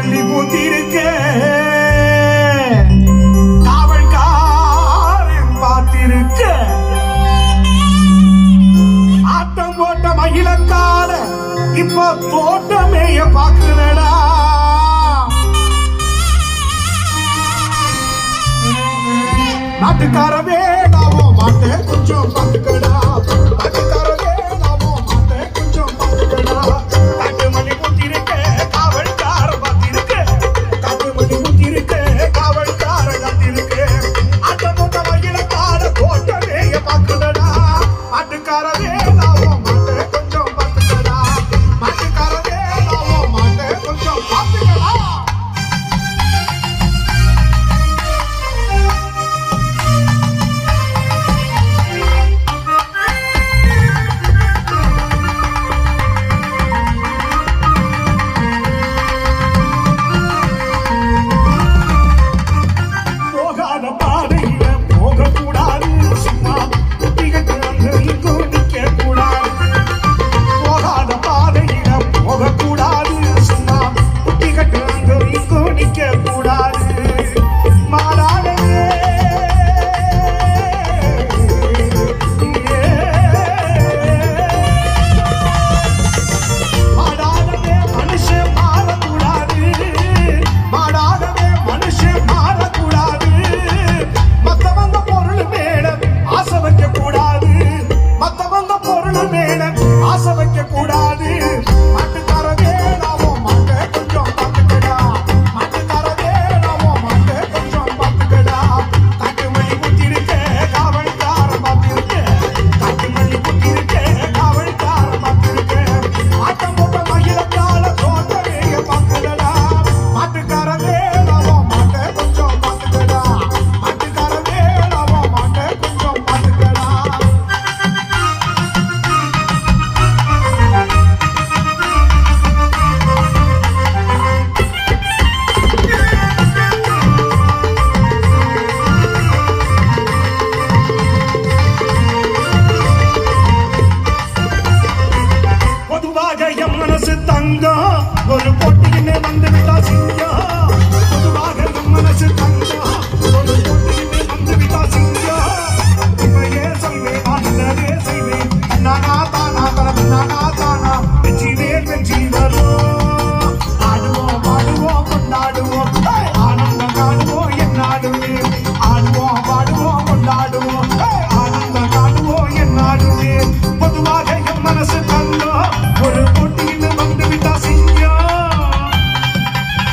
மல்லி பூத்திருக்க காவல்காரன் பார்த்திருக்க ஆட்டம் போட்ட மகிழக்கால இப்ப தோட்டமேய பாக்குறடா நாட்டுக்காரவே நாமோ மாட்டே கொஞ்சம் பார்த்துக்கடா நாட்டுக்காரவே நாமோ மாட்டே கொஞ்சம் பார்த்துக்கடா காட்டு மல்லி பூத்திருக்க காவல்கார பார்த்திருக்க காட்டு மல்லி பூத்திருக்க காவல்கார காத்திருக்க ஆட்டம் போட்ட மகிழக்கால தோட்டமேய பாக்குறடா நாட்டுக்காரவே நாமோ மாட்டே கொஞ்சம் பார்த்துக்கடா நாட்டுக்காரவே நாமோ மாட்டே கொஞ்சம் பார்த்துக்கடா ஒரு போட்டியிலே வந்து விட்டா சிங்கம் பொதுவாக என் மனசு தங்கம் ஒரு போட்டியிலே வந்து விட்டா சிங்கம் இப்பயே செய்வேன் ஆனந்தே செய்வேன் நானா தானா தரப்பு நானா தானா வெற்றிவே வெற்றி வரும் ஆடுவோம் பாடுவோம் கொண்டாடுவோம்